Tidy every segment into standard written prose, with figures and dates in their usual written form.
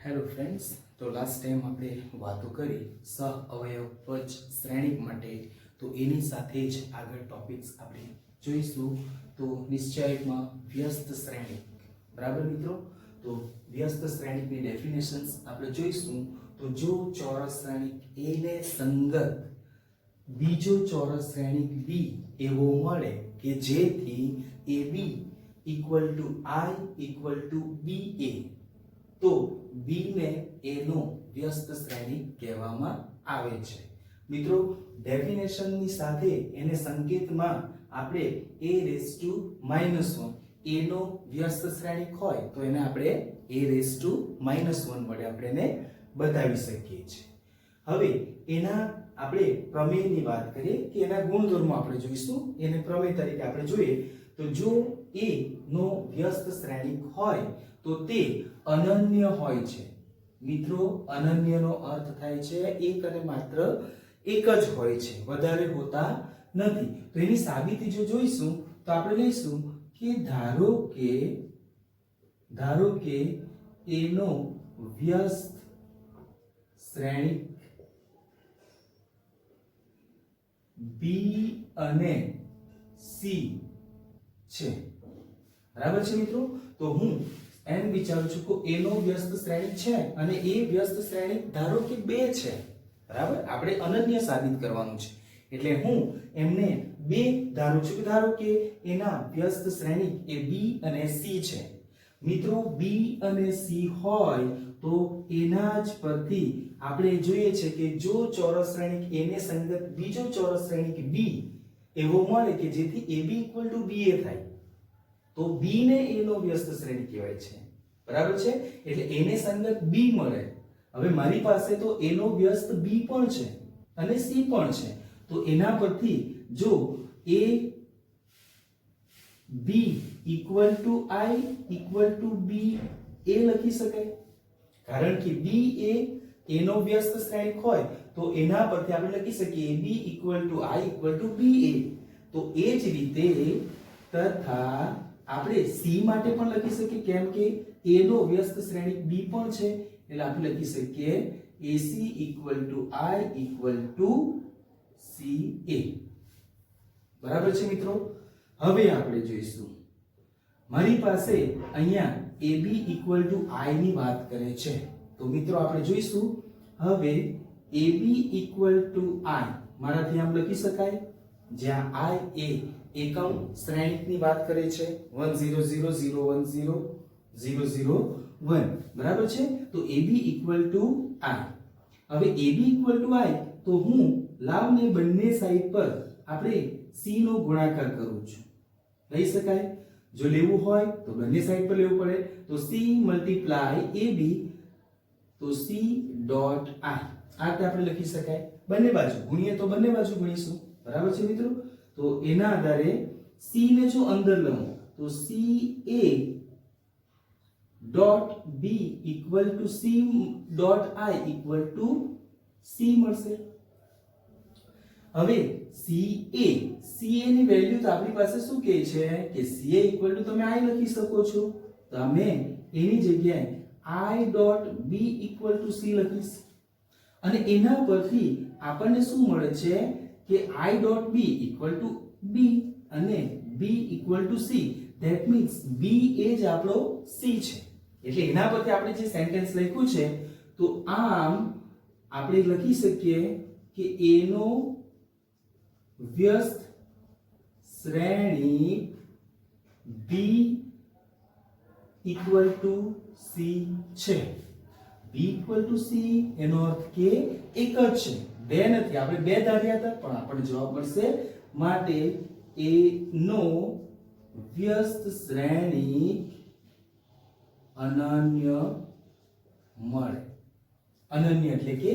Hello friends, તો last time આપણે વાતો કરી સહ અવયવજ શ્રેણિક માટે, તો એની સાથે જ આગળ ટોપિક્સ આપણે જોઈશું. તો નિશ્ચયમાં વ્યસ્ત શ્રેણિક, બરાબર મિત્રો. તો વ્યસ્ત શ્રેણિકની ડેફિનેશન્સ આપણે જોઈશું. તો જો ચોરસ શ્રેણિક A ને સંગત બીજો ચોરસ શ્રેણિક B એવો મળે કે જેથી AB equal to I equal to BA, તો B ને A નો વ્યસ્ત શ્રેણિક કહેવામાં આવે છે. મિત્રો, ડેફિનેશનની સાથે એને સંકેતમાં આપણે a⁻⁻1 A નો વ્યસ્ત શ્રેણિક હોય તો એને આપણે a⁻⁻1 વડે આપણે એને બતાવી શકીએ છીએ. હવે એના આપણે પ્રમેયની વાત કરીએ કે એના ગુણધર્મો આપણે જોઈશું. એને પ્રમેય તરીકે આપણે જોઈએ તો જો A નો વ્યસ્ત શ્રેણિક હોય તો તે અનન્ય હોય છે. મિત્રો, અનન્યનો અર્થ થાય છે એક અને માત્ર એક જ હોય છે, વધારે હોતા નથી. તો એની સાબિતી જો જોઈશું તો આપણે લઈશું કે ધારો કે A નો વ્યસ્ત શ્રેણિક B અને C છે, બરાબર છે મિત્રો. તો હું એમ વિચારું છું કે A નો વ્યસ્ત શ્રેણિક છે અને એ વ્યસ્ત શ્રેણિક ધારો કે 2 છે, બરાબર. આપણે અનન્ય સાબિત કરવાનું છે એટલે હું એમને 2 ધારું છું. ધારો કે એના વ્યસ્ત શ્રેણિક એ B અને C છે. મિત્રો, B અને C હોય તો એના જ પરથી આપણે જોઈએ છે કે જો ચોરસ શ્રેણિક A ને સંગત બીજો ચોરસ શ્રેણિક B એવો મળે કે જેથી AB equal to BA થાય, તો B ને A નો વ્યસ્ત શ્રેણિક કહેવાય છે, બરાબર છે. એટલે A ને સંગત B મળે. હવે મારી પાસે તો A નો વ્યસ્ત B પણ છે અને C પણ છે, તો એના પરથી જો A B equal to I equal to B A લખી શકાય. કારણ કે B એ A નો વ્યસ્ત શ્રેણિક હોય તો એના પરથી આપણે લખી શકીએ B equal to I equal to BA. તો એ જ રીતે તથા આપણે C માટે પણ લખી શકીએ, કેમ કે A નો વ્યસ્ત શ્રેણિક B પણ છે એટલે આપણે લખી શકીએ AC equal to I equal to CA, બરાબર છે મિત્રો. હવે આપણે જોઈશું, મારી પાસે અહીંયા AB equal to I ની વાત કરે છે, તો મિત્રો આપણે જોઈશું. હવે AB equal to I મારાથી આમ લખી શકાય, જ્યાં I એ એકમ શ્રેણિકની વાત કરે છે 1 0 0 0 1 0 0 0 1, બરાબર છે. તો AB equal to I. હવે AB equal to I તો હું લાવને બંને સાઈડ પર આપણે C નો ગુણાકાર કરું છું. લઈ શકાય. જો લેવું હોય તો બંને સાઈડ પર લેવું પડે, તો C multiply AB, તો C dot I આ રીતે આપણે લખી શકાય. બંને બાજુ ગુણીએ તો બંને બાજુ ગુણીશું, બરાબર છે મિત્રો. તો એના આધારે C ને જો અંદર લઉં તો CA dot B equal to C dot I equal to C મળશે. હવે CA ની વેલ્યુ તો આપણી પાસે શું કહે છે કે CA equal to તમે I લખી શકો છો, તો અમે એની જગ્યાએ I dot B equal to C લખીશ. અને એના પરથી આપણને શું મળે છે કે I dot B equal to B અને B equal to C. That means B એ જ આપણો C છે. એટલે એના પરથી આપણે જે સેન્ટેન્સ લખ્યું છે તો આમ આપણે લખી શકીએ કે A નો વ્યસ્ત શ્રેણિક B equal to C છે. B equal to C એનો અર્થ કે એક જ છે, બે નથી. આપણે બે ધાર્યા હતા પણ આપણને જવાબ મળશે. માટે A નો વ્યસ્ત શ્રેણિક અનન્ય મળે. અનન્ય એટલે કે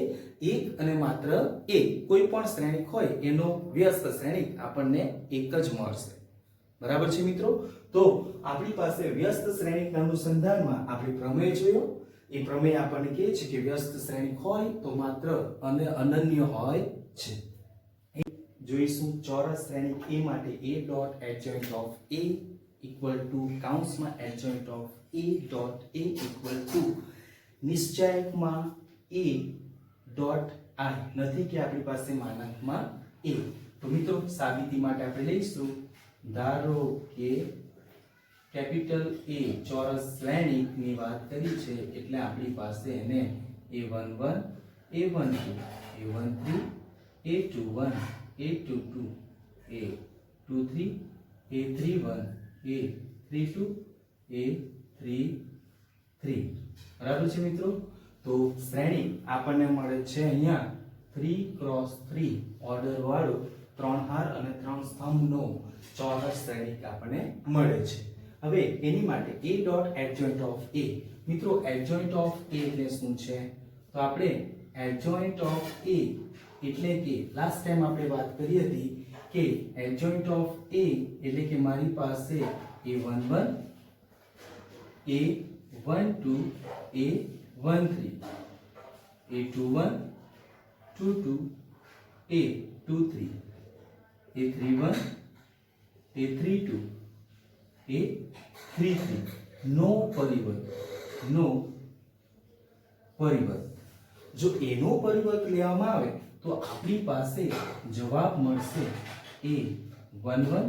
એક અને માત્ર એક, કોઈ પણ શ્રેણિક હોય એનો વ્યસ્ત શ્રેણિક આપણને એક જ મળશે, બરાબર છે મિત્રો. તો આપણી પાસે વ્યસ્ત શ્રેણિકના અનુસંધાનમાં આપણે પ્રમેય જોયો. એ પ્રમેય આપણને કહે છે કે વ્યસ્ત શ્રેણિક હોય તો માત્ર અનન્ય હોય છે. જોઈશું ચોરસ શ્રેણિક A માટે A dot adjoint of A equal to કૌંસમાં adjoint of A dot A equal to નિશ્ચાયકમાં a dot i નથી કે આપણી પાસે માનાંકમાં a. તો મિત્રો સાબિતી માટે આપણે લઈશું ધારો કે કેપિટલ A ચોરસ શ્રેણિકની વાત કરી છે એટલે આપણી પાસે એને a11 a12 a13 a21 a22 a23 a31 a32 a33 બરાબર છે મિત્રો. તો શ્રેણી આપણને મળે છે અહીંયા 3x3 ઓર્ડર વાળો 3 હાર અને 3 સ્તંભનો ચોરસ શ્રેણિક આપણને મળે છે. હવે એની માટે a dot adjoint of a. મિત્રો એડજોઇન્ટ ઓફ a એટલે શું છે? તો આપણે એડજોઇન્ટ ઓફ a એટલે કે લાસ્ટ ટાઈમ આપણે વાત કરી હતી કે એડજોઇન્ટ ઓફ a એટલે કે મારી પાસે a11 a12 a13 a21 22 a23 a31 a32 a33 નો પરિવર્ત જો એનો પરિવર્ત લેવામાં આવે તો આપણી પાસે જવાબ મળશે a11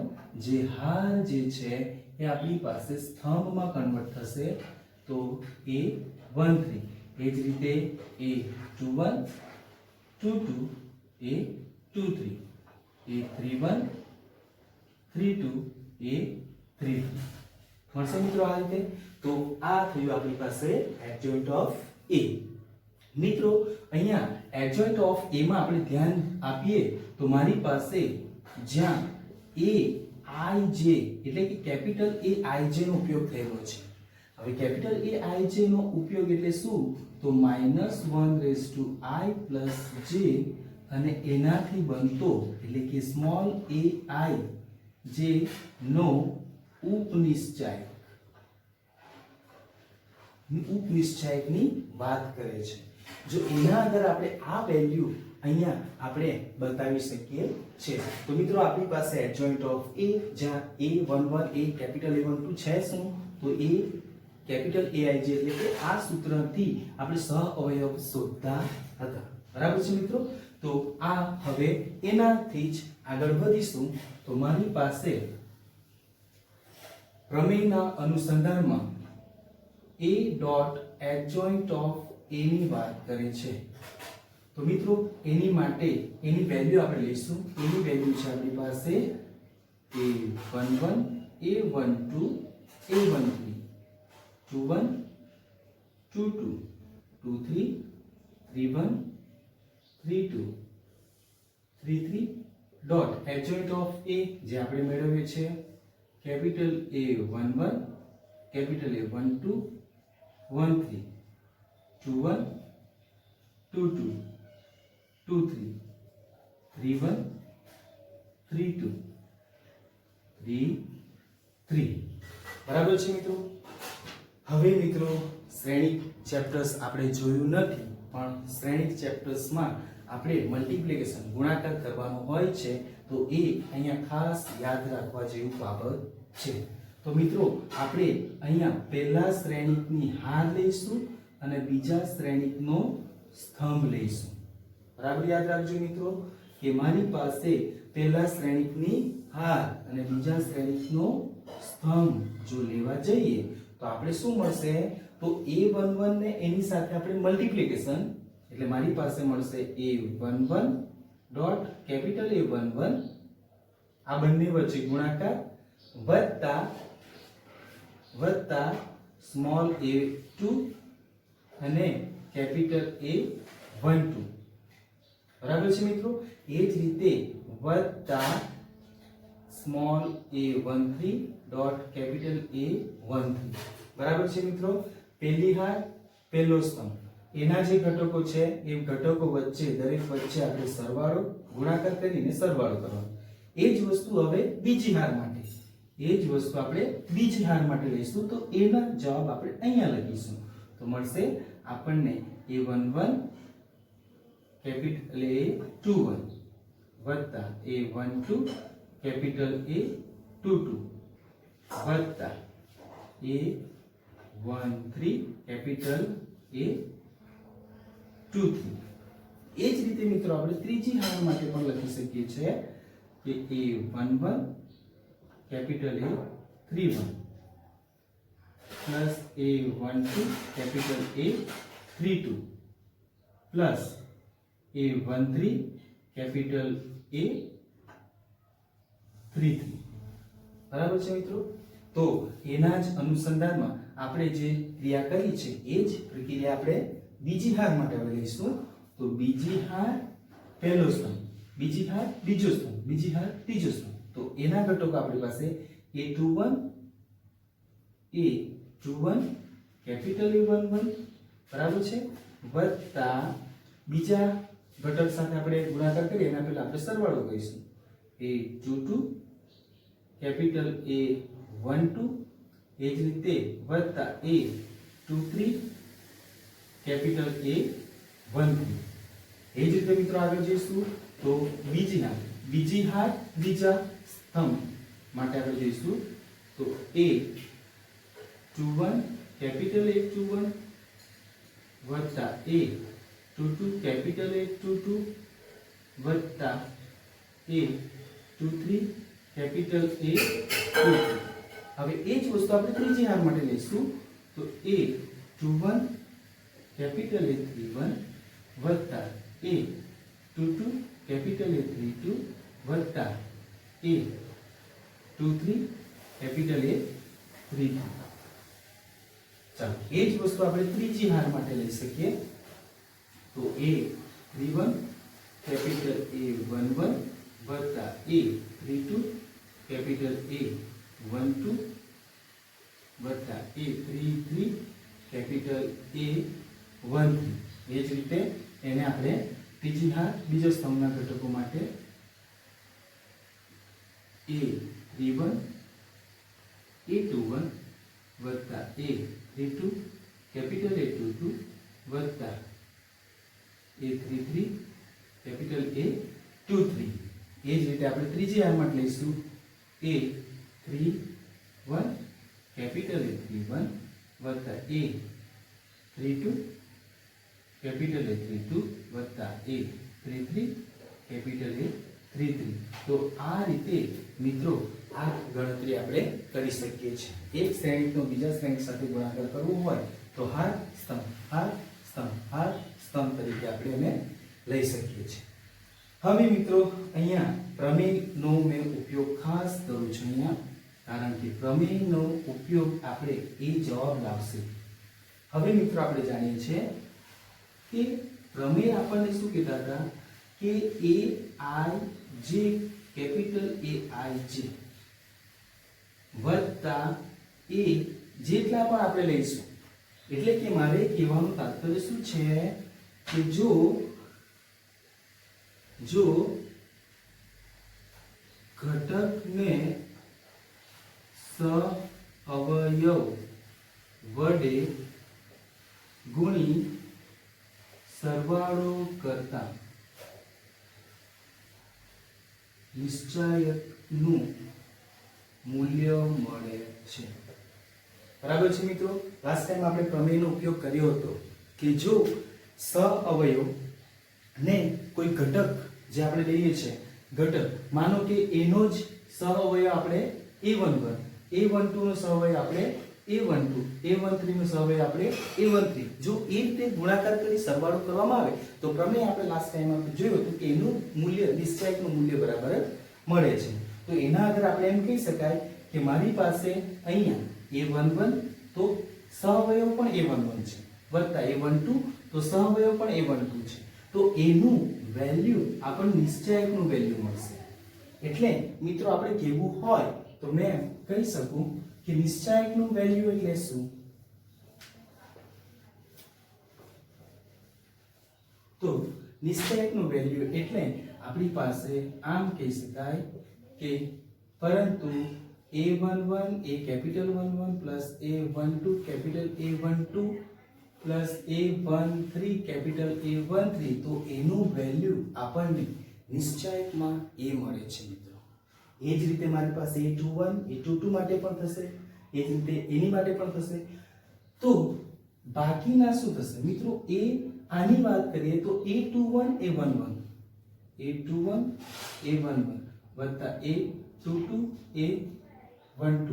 જે હાર જે છે એ આપણી પાસે સ્તંભમાં કન્વર્ટ થશે તો a13 એ જ રીતે a21 22 a23 a31 32 a33 મળશે મિત્રો આ રીતે. તો આ થયું આપણી પાસે એડજોઇન્ટ ઓફ a. મિત્રો અહીંયા એડજોઇન્ટ ઓફ a માં આપણે ધ્યાન આપીએ તો મારી પાસે જ્યાં a i j એટલે કે કેપિટલ a i j નો ઉપયોગ થયેલો છે. હવે કેપિટલ a i j નો ઉપયોગ એટલે શું? તો -1 j અને એનાથી બનતો એટલે કે સ્મોલ a i j નો ઉપનિશ્ચાયકની વાત કરે છે. જો એના અંદર આપણે આ વેલ્યુ અહીંયા આપણે બતાવી શકીએ છે. તો મિત્રો આપણી પાસે એડજોઇન્ટ ઓફ a જ્યાં a11 a કેપિટલ a12 છે શું? તો a કેપિટલ aij એટલે કે આ સૂત્રથી આપણે સહ અવયવ શોધતા હતા. બરાબર છે મિત્રો. તો આ હવે એનાથી જ આગળ વધીશું. તો મારી પાસે પ્રમેયના અનુસંધાનમાં a dot adjoint of a ની વાત કરે છે. તો મિત્રો એની માટે એની વેલ્યુ આપણે લઈશું. એની વેલ્યુ છે આપણી પાસે a11 a12 a13 21 22 23 31 32 33 dot adjoint of a જે આપણે મેળવીએ છે કેપિટલ A11 કેપિટલ A12 13 21 22 23 31 32 33 બરાબર છે મિત્રો. હવે મિત્રો શ્રેણિક ચેપ્ટર્સ આપણે જોયું નથી પણ શ્રેણિક ચેપ્ટર્સમાં આપણે મલ્ટીપ્લિકેશન ગુણાકાર કરવાનો હોય છે તો એ અહીંયા ખાસ યાદ રાખવા જેવું બાબત છે. તો મિત્રો આપણે અહીંયા પહેલા શ્રેણિકની હાર લઈશું અને બીજા શ્રેણિકનો સ્તંભ લઈશું. બરાબર યાદ રાખજો મિત્રો કે મારી પાસે પહેલા શ્રેણિકની હાર અને બીજા શ્રેણિકનો સ્તંભ જો લેવા જઈએ તો આપણે શું મળશે? તો a11 ને એની સાથે આપણે મલ્ટીપ્લિકેશન એટલે મારી પાસે મળશે a11 ડોટ કેપિટલ A11 આ બંને વચ્ચે ગુણાકાર વત્તા સ્મોલ a2 અને કેપિટલ A12 બરાબર છે મિત્રો. એ જ રીતે વત્તા small a13 dot capital A13 બરાબર છે મિત્રો. પહેલી હાર પહેલો સ્તંભ એના જે ઘટકો છે એ ઘટકો વચ્ચે દરેક વચ્ચે આપણે સરવાળો ગુણાકાર કરીને સરવાળો કરવાનો. એ જ વસ્તુ હવે બીજી હાર માટે લઈશું. તો એના જવાબ આપણે અહીંયા લખીશું. તો મળશે આપણને a11 કેપિટલ A21 વત્તા a12 કેપિટલ A22 વત્તા a13 કેપિટલ A23 એ જ રીતે મિત્રો આપણે ત્રીજી હાર માટે પણ લખી શકીએ છીએ કે A11 capital A31 plus A12 capital A32 plus A13 capital A33 બરાબર છે મિત્રો। તો એના જ અનુસંધાનમાં આપણે જે ક્રિયા કરી છે એ જ પ્રક્રિયા આપણે બીજી હાર માટે હવે લઈશું। તો બીજી હાર પહેલો સ્તંભ, બીજી હાર બીજો સ્તંભ, બીજી હાર ત્રીજો સ્તંભ। તો એના ઘટકો આપણી પાસે A21 કેપિટલ A11 બરાબર છે વત્તા બીજા ઘટક સાથે આપણે ગુણાકાર કરીએ એના પહેલા આપણે સરવાળો કરીશું A22 કેપિટલ A12 એ જ રીતે વત્તા A23 કેપિટલ A13 એ જ રીતે મિત્રો આગળ જઈશું તો બીજી હાર બીજા સ્તંભ માટે આગળ જઈશું તો A21 કેપિટલ A21 વત્તા A22 કેપિટલ A22 વત્તા A23 કેપિટલ A23 હવે એ જ વસ્તુ આપણે ત્રીજી હાર માટે લઈશું તો A21 કેપિટલ A31 વત્તા A22 કેપિટલ A32 વત્તા A23 કેપિટલ A33 ચાલો એ જ વસ્તુ આપણે ત્રીજી હાર માટે લઈ શકીએ તો A31 કેપિટલ A11 વત્તા A32 કેપિટલ A12 વત્તા A33 કેપિટલ A13 એ જ રીતે એને આપણે ત્રીજી હાર બીજો સ્તંભના ઘટકો માટે A31 A21 વત્તા A32 કેપિટલ A22 વત્તા A33 કેપિટલ A23 એ જ રીતે આપણે ત્રીજી હાર માટે લઈશું A31 કેપિટલ A31 વત્તા A32 કેપિટલ A32 વત્તા A33 કેપિટલ A33 તો આ રીતે મિત્રો આ ગણતરી આપણે કરી શકીએ છીએ। એક શ્રેણિકનો બીજા શ્રેણિક સાથે ગુણાકાર કરવો હોય તો હાર સ્તંભ હાર સ્તંભ હાર સ્તંભ તરીકે આપણે એને લઈ શકીએ છીએ। હવે મિત્રો અહીંયા પ્રમેયનો મેં ઉપયોગ ખાસ કરું છું અહીંયા કારણ કે પ્રમેયનો ઉપયોગ આપણે એ જવાબ લાવશે। હવે મિત્રો આપણે જાણીએ છીએ કે પ્રમેય આપણને શું કહેતા હતા કે AIJ કેપિટલ AIJ વત્તા A જેટલા પણ આપણે લઈશું એટલે કે મારે કહેવાનું તાત્પર્ય શું છે કે જો ઘટકને સહઅવયવ વડે ગુણી સરવાળો કરતા નિશ્ચાયકનું મૂલ્ય મળે છે। બરાબર છે મિત્રો। લાસ્ટ ટાઈમ આપણે પ્રમેયનો ઉપયોગ કર્યો હતો કે જો સહઅવયવ ને કોઈ ઘટક જે આપણે લઈએ છીએ ઘટક માનો કે એનો જ સહઅવયવ આપણે A11 A12 નો સહઅવયવ આપણે A12 A13 નો સહઅવયવ આપણે A13 જો એ રીતે ગુણાકાર કરી સરવાળો કરવામાં આવે તો પ્રમેય આપણે લાસ્ટ ટાઈમ આપણે જોયું હતું કે એનું મૂલ્ય નિશ્ચયકનું મૂલ્ય બરાબર મળે છે। તો એના આધારે આપણે એમ કહી શકાય કે મારી પાસે અહીંયા A11 તો સહઅવયવ પણ A11 છે વત્તા A12 તો સહઅવયવ પણ A12 છે તો એનું વેલ્યુ આપણને નિશ્ચયકનું વેલ્યુ મળશે। એટલે મિત્રો આપણે કહેવું હોય તો મેં કહી શકું કે નિશ્ચયકનું વેલ્યુ એટલે શું તો નિશ્ચયકનું વેલ્યુ એટલે આપણી પાસે આમ કહી શકાય કે પરંતુ A11 એ capital 11 plus A12 capital A12 plus A13 capital A13 તો એનું વેલ્યુ આપણને નિશ્ચયકમાં એ મળે છે મિત્રો। એ જ રીતે મારી પાસે A21 A22 માટે પણ થશે એ જ રીતે એની માટે પણ થશે। તો બાકીના શું થશે મિત્રો? એ આની વાત કરીએ તો a21 a11 a21 a11 વત્તા a22 a12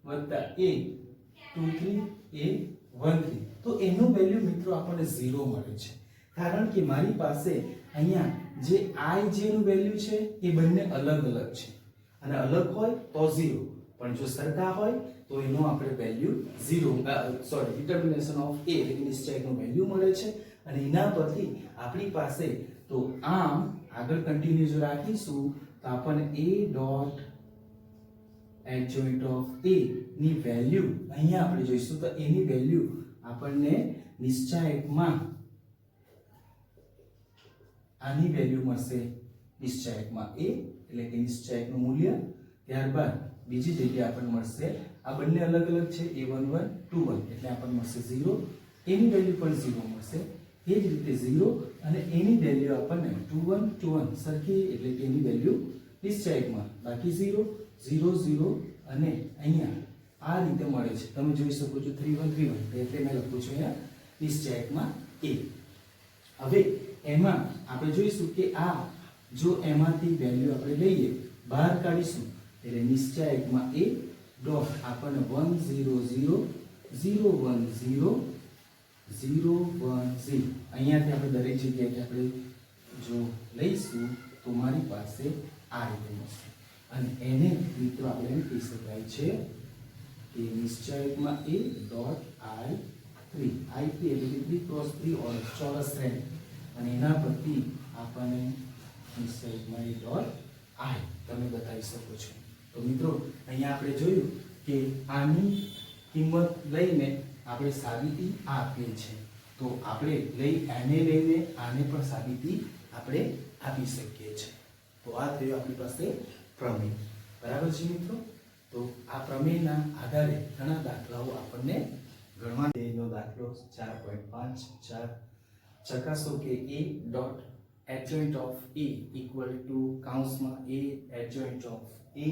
વત્તા a23 a13, તો એનું વેલ્યુ મિત્રો આપણને 0 મળે છે, કારણ કે મારી પાસે અહીંયા જે i j નું વેલ્યુ છે એ બંને અલગ અલગ છે, અને અલગ હોય તો 0, પણ જો સરખા હોય તો એનો આપણે વેલ્યુ 0 ડિટર્મિનેશન ઓફ a એટલે કે નિશ્ચયકનું વેલ્યુ મળે છે, અને એના પરથી આપણી પાસે તો આમ આગળ કન્ટિન્યુ જો રાખીશું તો આપણને a dot adjoint of a ની વેલ્યુ અહીંયા આપણે જોઈશું તો એની વેલ્યુ આપણને નિશ્ચયકમાં આની વેલ્યુ મળશે, નિશ્ચયકમાં a એટલે કે નિશ્ચયકનું મૂલ્ય, ત્યારબાદ બીજી જગ્યાએ આપણને મળશે, આ બંને અલગ અલગ છે a11 21 એટલે આપણને મળશે 0, એની વેલ્યુ પણ 0 મળશે, એ જ રીતે 0 અને એની વેલ્યુ આપણને 21 21 સરખી એટલે કે એની વેલ્યુ નિશ્ચયકમાં બાકી 0 0 0 અને અહીંયા આ રીતે મળે છે, તમે જોઈ શકો છો 31 31 એટલે મેં લખું છું અહીંયા નિશ્ચયકમાં a. હવે એમાં આપણે જોઈશું કે આ જો એમાંથી વેલ્યુ આપણે લઈએ બહાર કાઢીશું એટલે નિશ્ચયકમાં a ડોટ આપણને 1 0 0 0 1 0 0 1 0 અહીંયાથી આપણે દરેક જગ્યાએ આપણે જો લઈશું તો મારી પાસે આ રીતે મળશે, અને એને મિત્રો આપણે એમ કહી શકાય છે કે નિશ્ચયકમાં a ડોટ i3 એટલે કે 3 ક્રોસ 3 ઓર ચોરસ શ્રેણી, અને એના પરથી આપણને નિશ્ચયકમાં a ડોટ i તમે બતાવી શકો છો. તો મિત્રો અહીંયા આપણે જોયું કે આની કિંમત લઈને આપણે સાબિતી આપીએ છીએ, તો આપણે આને લઈને આને પણ સાબિતી આપણે આપી શકીએ છીએ. તો આ થયું આપણી પાસે પ્રમેય, બરાબર છે મિત્રો. તો આ પ્રમેયના આધારે ઘણા દાખલાઓ આપણને ગણવાનો દાખલો 4.5 ચકાસો કે a dot adjoint of a equal to કૌંસમાં a adjoint of a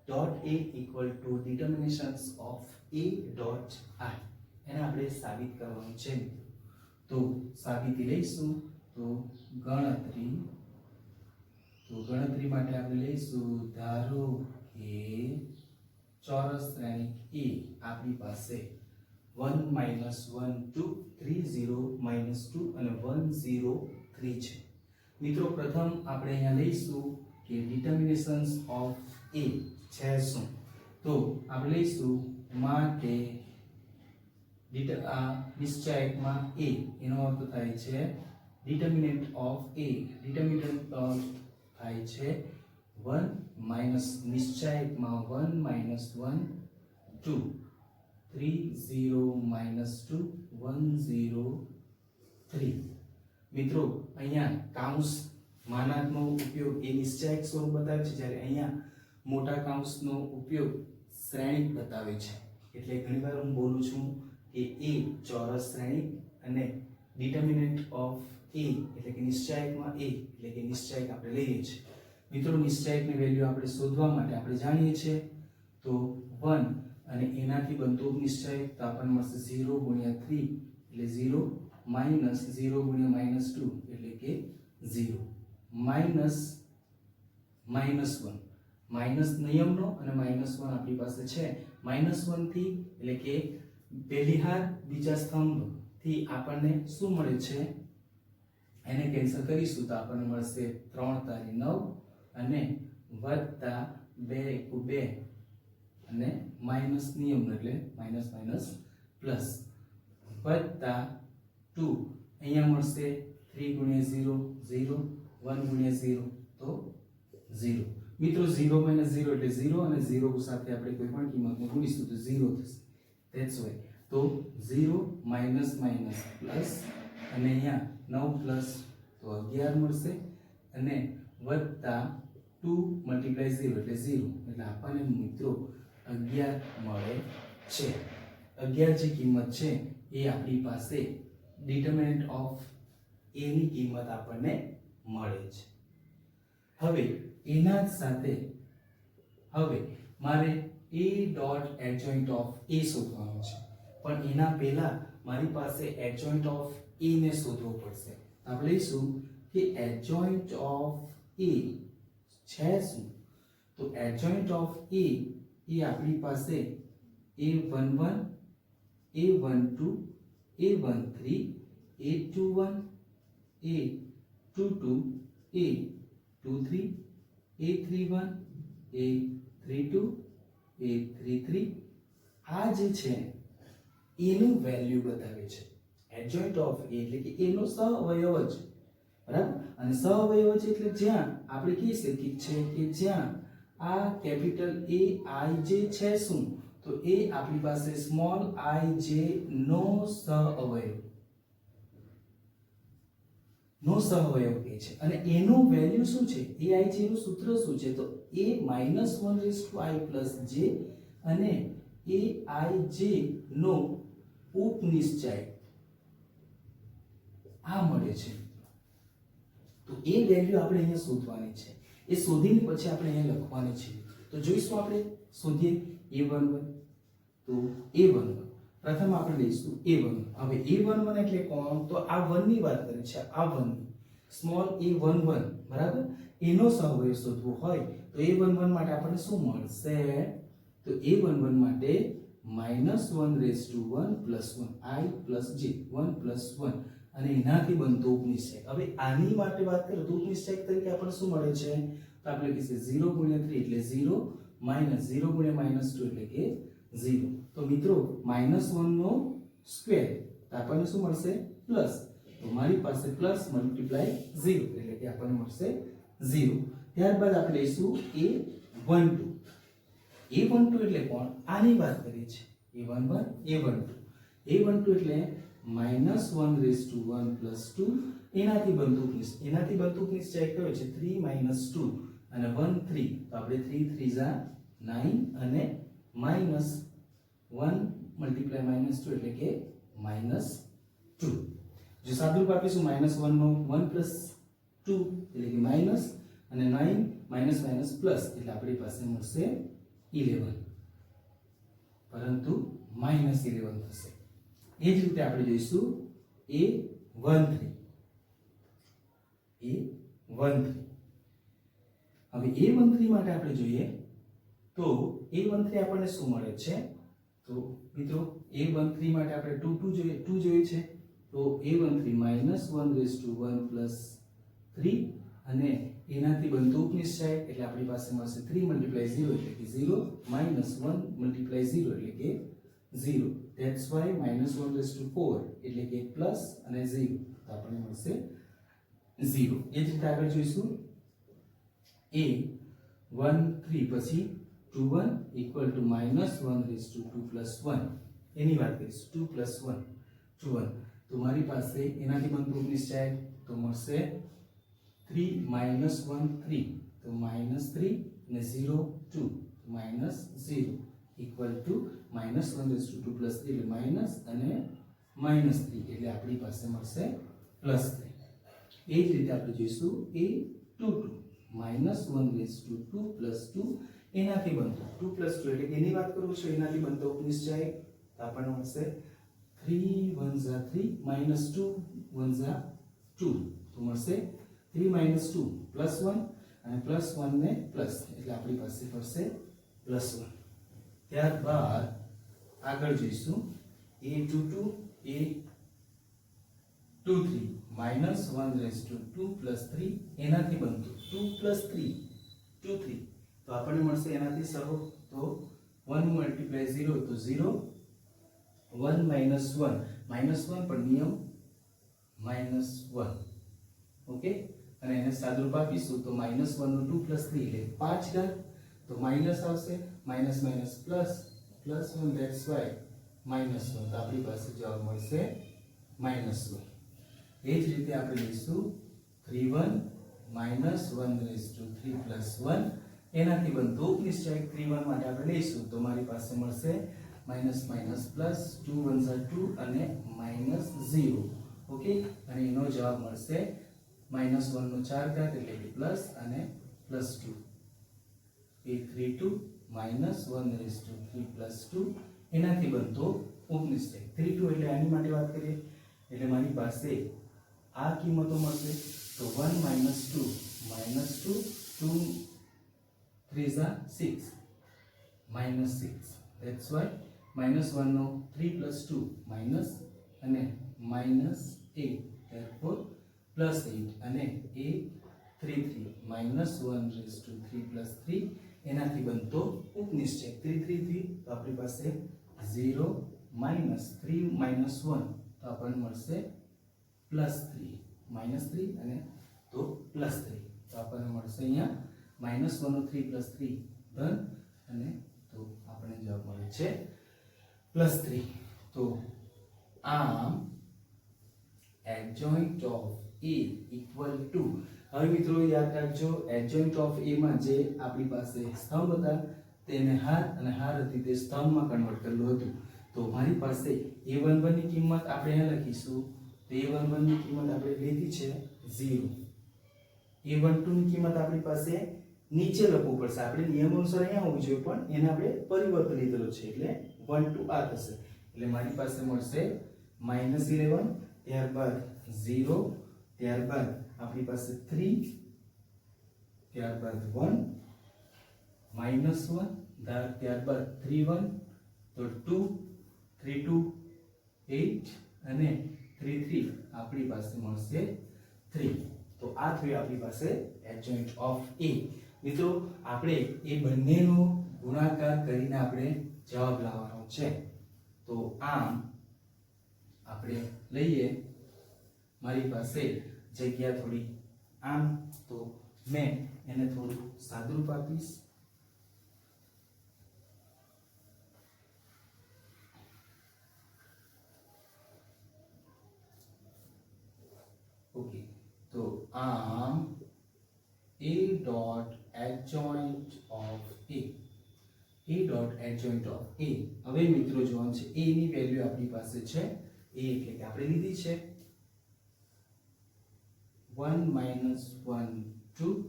dot a equal to determinations of a dot i એને આપણે સાબિત કરવાનું છે. તો સાબિતી લઈશું તો ગણતરી માટે આપણે લઈશું, ધારો કે ચોરસ શ્રેણી a આપણી પાસે 1 1 2 3 0 2 અને 1 0 3 છે. મિત્રો પ્રથમ આપણે અહીંયા લઈશું કે ડિટર્મિનેશન્સ ઓફ a છે શું, તો આપણે લઈશું માટે નિશ્ચયકમાં a એનો અર્થ થાય છે ડિટર્મિનન્ટ ઓફ a, ડિટર્મિનન્ટ થાય છે 1 માઈનસ નિશ્ચયકમાં 1 1 2 3 0 2 1 0 3. મિત્રો અહીંયા કાઉન્સ માનાંકનો ઉપયોગ એ નિશ્ચયક સ્વરૂપ બતાવે છે, જ્યારે અહીંયા મોટા કાઉન્સનો ઉપયોગ શ્રેણિક બતાવે છે. એટલે ઘણીવાર હું બોલું છું કે a ચોરસ શ્રેણિક અને ડિટર્મિનન્ટ ઓફ a એટલે કે નિશ્ચયકમાં a એટલે કે નિશ્ચયક આપણે લઈએ છીએ. મિત્રો નિશ્ચયકની વેલ્યુ આપણે શોધવા માટે આપણે જાણીએ છીએ તો 1 અને એનાથી બનતો નિશ્ચયક તો આપણને મળશે 0 ગુણ્યા 3 એટલે 0 માઈનસ 0 ગુણ્યા માઈનસ 2 એટલે કે 0 માઈનસ 1 માઈનસ નિયમનો અને -1 આપણી પાસે છે. -1 થી એટલે કે પહેલી હાર બીજા સ્તંભ થી આપણને શું મળે છે, એને કેન્સલ કરીશું તો આપણને મળશે 3 તારી 9 અને વત્તા 2 * 2 અને માઈનસ નિયમનો એટલે માઈનસ માઈનસ પ્લસ વત્તા 2 અહીંયા મળશે 3 * 0 0 1 * 0 તો 0. મિત્રો 0 - 0 એટલે 0 અને 0 સાથે આપણે કોઈ પણ કિંમતને ગુણીશું તો 0 થશે. ધેટ્સ વાય તો 0 માઈનસ માઈનસ પ્લસ અને અહીંયા 9 પ્લસ તો 11 મળશે અને વત્તા 2 × 0 એટલે 0 એટલે આપણને મિત્રો 11 મળે છે. 11 જે કિંમત છે એ આપણી પાસે ડિટર્મિનન્ટ ઓફ a ની કિંમત આપણને મળે છે. હવે એના સાથે હવે મારે a dot adjoint of a શોધવાનું છે. પણ એના પહેલા મારી પાસે એડજોઇન્ટ ઓફ એ ને શોધવો પડશે. આપણે લઈશું કે એડજોઇન્ટ ઓફ એ છે શું? તો એડજોઇન્ટ ઓફ એ આપણી પાસે a11 a12 a13 a21 a22 a23 a31 a32 a33 આ જે છે એનું વેલ્યુ બતાવે છે. એડજોઇન્ટ ઓફ એ એટલે કે એનો સહઅવયવ જ, બરાબર. અને સહઅવયવ છે એટલે જ્યાં આપણે કહી શકીએ છે કે જ્યાં આ કેપિટલ એ આઈ જે છે શું, તો એ આપણી પાસે સ્મોલ આઈ જે નો સહઅવયવ એ છે. અને એનું વેલ્યુ શું છે? એ આઈ જે નું સૂત્ર શું છે? તો a - 1 j અને એ આઈ જે નો ઉપનિશ્ચય આ મળે છે. તો એ વેલ્યુ આપણે અહીંયા શોધવાની છે. એ શોધીને પછી આપણે અહીંયા લખવાની છે. તો જોઈશું આપણે શોધીએ a11. તો a11 પ્રથમ આપણે લઈશું a11. હવે a11 એટલે કોણ? તો આ 1 ની વાત કરે છે. આ 1 ની સ્મોલ a11, બરાબર. એનો સહઅવયવ શોધવો હોય તો a11 માટે આપણને શું મળશે? તો a11 માટે -1 raised to 1 + 1 I + j 1 + 1 અને એનાથી બનતો ઉપનિશ્ચય. હવે આની માટે વાત કરીએ તો ઉપનિશ્ચય તરીકે આપણને શું મળે છે? તો આપણે કહીએ 0 × 3 એટલે 0 - 0 × -2 એટલે કે 0. તો મિત્રો -1 નો સ્ક્વેર તો આપણને શું મળશે? પ્લસ. તો મારી પાસે પ્લસ મલ્ટીપ્લાય 0 એટલે કે આપણને મળશે 0. ત્યારબાદ આપણે લઈશું a12. a12 એટલે કોણ? આની વાત કરીએ છીએ. a11 a12 એટલે -1 raised to 1 + 2 એનાથી બનતું ઉપનિશ્ચય કયો છે? 3 - 2 અને 1 3. તો આપણે 3 3 જા 9 અને -1 × -2 એટલે કે -2. જો સાદુરૂપ આપીશું -1 નો 1 + 2 એટલે કે માઈનસ અને 9 પ્લસ એટલે આપણી પાસે મળશે 11, પરંતુ -11 થશે. એ જ રીતે આપણે જોઈશું a13. હવે a13 માટે આપણે જોઈએ તો a13 આપણને શું મળે છે? તો મિત્રો a13 માટે આપણે 2 જોઈએ છે. તો a13 -1 raised to 1 + 3 અને એનાથી બનતો ઉપનિશ્ચય એટલે આપણી પાસે મળશે 3 × 0 એટલે કે 0 - 1 × 0 એટલે કે 0. That's why -1 raised to 4 એટલે કે પ્લસ અને 0 તો આપણને મળશે 0. એ જ રીતે આગળ જોઈશું a13 પછી 21 = -1 raised to 2 + 1 એની વાત કરીશું. 2 + 1 21 તો મારી પાસે એનાથી બનતું ઉપનિશ્ચય તો મળશે 3 - 1 3 તો -3 અને 0 2 -0 = -1 raised to 2 + 3 એટલે માઈનસ અને -3 એટલે આપણી પાસે મળશે +3. એ જ રીતે આપણે જોઈશું a22 -1 raised to 2 + 2 એનાથી બનતો 2 + 2 એટલે એની વાત કરું છું એનાથી બનતો ઉપનિશ્ચય તો આપણને મળશે 3 1 જા 3 -2 1 જા 2 તો મળશે 3 - 2 +1 અને +1 ને પ્લસ એટલે આપણી પાસે મળશે +1. ત્યારબાદ આગળ જઈશું a22 a23 -1 raised to 2 + 3 એનાથી બનતું 2 + 3 23 તો આપણને મળશે એનાથી સહો તો 1 × 0 તો 0 1 - 1 -1 પણ નિયમ -1. ઓકે, અને એને સાદુરૂપ આપીશું તો -1 નો 2 + 3 એટલે 5 ઘાત તો માઈનસ આવશે પ્લસ +1 that's why -1 તો આપણી પાસે જવાબ મળશે -1. એ જ રીતે આપણે લઈશું 31 -1 raised to 3 + 1 એનાથી બનતો ઉપનિશ્ચય 31 માટે આપણે લઈશું તો મારી પાસે મળશે પ્લસ 2 1 2 અને -0. ઓકે, અને એનો જવાબ મળશે -1 નો 4 ઘાત એટલે કે પ્લસ અને +2 a32 -1 raised to 3 + 2 એનાથી બનતો 19 છે 3 2 એટલે આની માટે વાત કરીએ એટલે મારી પાસે આ કિંમતો મળશે તો 1 -2 2 3 6 -6 that's why -1 નો 3 + 2 માઈનસ અને -8 therefore +8 અને a 3 3 -1/3 + 3 એનાથી બનતો ઉપનિશ્ચય 3 3 3 તો આપણી પાસે 0 -3 - 1 તો આપણને મળશે +3 -3 અને તો +3 તો આપણને મળશે અહીંયા -1 નો 3 + 3 ધન અને તો આપણને જવાબ મળે છે +3 તો આમ adjoint of a equal to હવે મિત્રો યાદ રાખજો adjoint of a માં જે આપણી પાસે સ્તંભ હતા તેને હાર અને હાર હતી તે સ્તંભમાં કન્વર્ટ કરેલું હતું તો મારી પાસે a11 ની કિંમત આપણે અહીંયા લખીશું તો a11 ની કિંમત આપણે લીધી છે 0 a12 ની કિંમત આપણી પાસે નીચે લખવું પડશે આપણે નિયમ અનુસાર અહીંયા હોવું જોઈએ પણ એને આપણે પરિવર્તન લીધેલો છે એટલે 1 2 આ થશે એટલે મારી પાસે મળશે -11 ત્યારબાદ 0 ત્યારબાદ આપણી પાસે 3 ત્યારબાદ 1 -1 ત્યારબાદ 3 1 તો 2 3 2 8 અને 3 3 આપણી પાસે મળશે 3 તો આ થયું આપણી પાસે adjoint of a મિત્રો આપણે એ બંનેનો ગુણાકાર કરીને આપણે જવાબ લાવવાનો છે તો આમ આપણે લઈએ મારી પાસે જગ્યા થોડી આમ તો મેં એને થોડું સાદુરૂપ આપીશ ઓકે તો આમ a dot adjoint of a હવે મિત્રો જોવાનું છે a ની વેલ્યુ આપણી પાસે છે a એટલે કે આપણે લીધી છે 1 - 1 2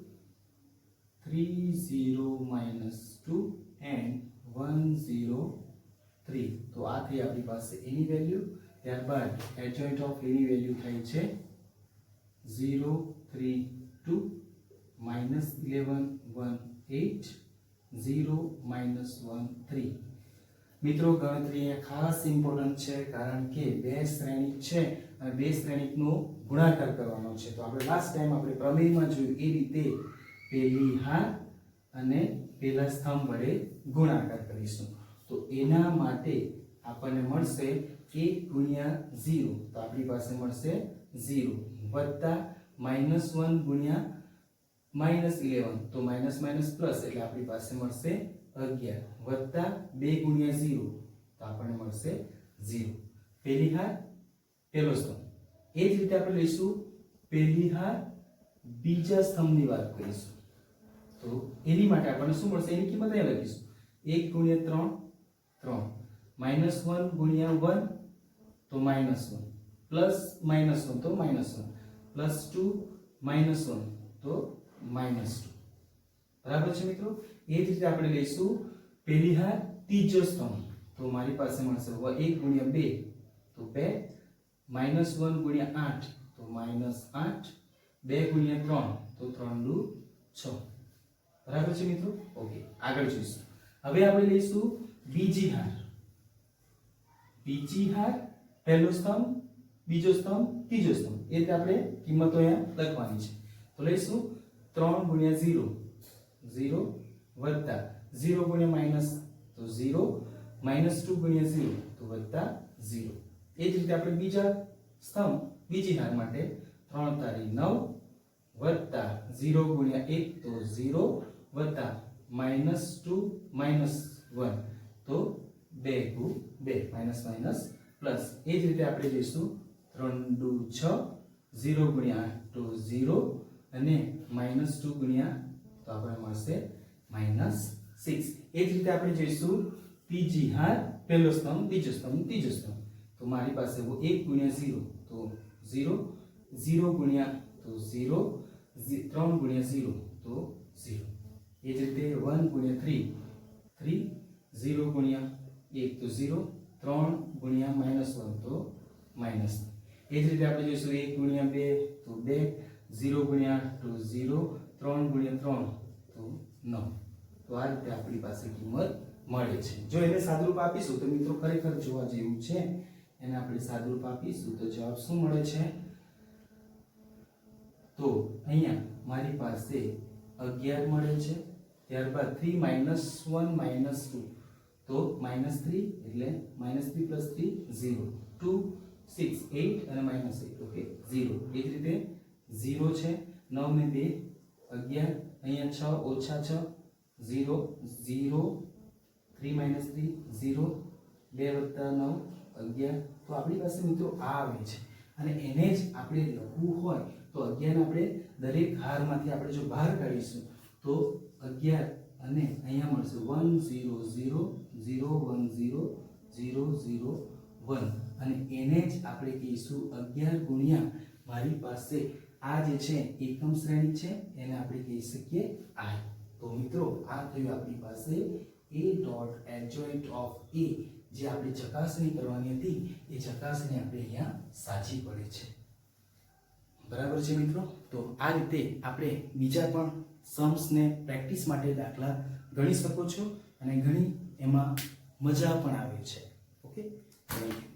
3 0 -2 and 1 0 3 તો આ થઈ આપણી પાસે a ની વેલ્યુ ત્યારબાદ adjoint of a ની વેલ્યુ થઈ છે 0 3 2 -11 1 8 0 -1 3 મિત્રો ગણતરી ખાસ ઇમ્પોર્ટન્ટ છે કારણ કે બે શ્રેણિક છે અને બે શ્રેણિકનો ગુણાકાર કરવાનો છે તો આપણે લાસ્ટ ટાઈમ આપણે પ્રમેયમાં જોયું એ રીતે પહેલી હાર અને પહેલા સ્તંભ વડે ગુણાકાર કરીશું તો એના માટે આપણને મળશે 1 * 0 તો આપણી પાસે મળશે 0 વત્તા -1 * -11 તો માઈનસ માઈનસ પ્લસ એટલે આપણી પાસે મળશે 11 વત્તા 2 * 0 તો આપણને મળશે 0 પહેલી હાર પહેલો સ્તંભ એ જ રીતે આપણે લઈશું પહેલી હાર બીજા સ્તંભની વાત કરીશું તો એની માટે આપણને શું મળશે એની કિંમત અહીંયા લખીશું 1 * 3 3 -1 * 1 તો -1 પ્લસ -1 તો -1 પ્લસ 2 -1 તો -2 બરાબર છે મિત્રો એ જ રીતે આપણે લઈશું પહેલી હાર ત્રીજો સ્તંભ તો મારી પાસે મળશે 1 * 2 તો 2 -1 * 8 તો -8 2 * 3 તો 3 × 6 બરાબર છે મિત્રો ઓકે આગળ જોઈશું હવે આપણે લઈશું બીજી હાર પહેલો સ્તંભ બીજો સ્તંભ ત્રીજો સ્તંભ એ રીતે આપણે કિંમતો અહીંયા લખવાની છે તો લઈશું 3 * 0 0 વત્તા 0 * - તો 0 -2 * 0 તો વત્તા 0 એ જ રીતે આપણે બીજા સ્તંભ બીજી હાર માટે 3 * 9 વત્તા 0 * 1 તો 0 વત્તા -2 - 1 તો 2 × 2 માઈનસ માઈનસ પ્લસ એ જ રીતે આપણે જઈશું 3 × 6 0 * 8 તો 0 અને -2 * તો આપણને મળશે -6 એ જ રીતે આપણે જઈશું ત્રીજી હાર પહેલો સ્તંભ બીજો સ્તંભ ત્રીજો સ્તંભ તો મારી પાસે 1 * 0 તો 0 0 * તો 0 3 × 0 તો 0 એ જ રીતે 1 * 3 3 0 * 1 તો 0 3 × ગુણ્યા -1 તો -1. એ જ રીતે આપણે જોઈશું 1 ગુણ્યા 2 તો 2, 0 ગુણ્યા 2 0, 3 ગુણ્યા 3 તો 9. તો આ રીતે આપણી પાસે કિંમત મળે છે. જો એને સાદુરૂપ આપીશું તો મિત્રો ખરેખર જોવા જેવું છે. એને આપણે સાદુરૂપ આપીશું તો જવાબ શું મળે છે? તો અહીંયા મારી પાસે 11 મળે છે. ત્યારબાદ 3 - 1 - 2 તો -3 એટલે -3 + 3 0, 2 6 8 અને -8 ઓકે 0. એ જ રીતે 0 છે, 9 ને 2 11, અહીંયા 6 ઓછા 6 0 0, 3 - 3 0, 2 + 9 11. તો આપણી પાસે મિત્રો આ આવે છે અને એને જ આપણે લખવું હોય તો 11 આપણે દરેક હારમાંથી આપણે જો બહાર કાઢીશું તો 11 અને અહીંયા મળશે 1 0 0 0 1 0 0 0 1 અને એને જ આપણે કહીશું 11 ગુણ્યા મારી પાસે આ જે છે એકમ શ્રેણી છે એને આપણે કહી શકીએ I. તો મિત્રો આ થયું આપણી પાસે A dot adjoint of A, જે આપણે ચકાસણી કરવાની હતી એ ચકાસણી આપણે અહીંયા સાચી પડે છે. બરાબર છે મિત્રો. તો આ રીતે આપણે બીજા પણ સમ્સ ને પ્રેક્ટિસ માટે દાખલા ગણી શકો છો અને ઘણી એમાં મજા પણ આવે છે. Okay, thank you.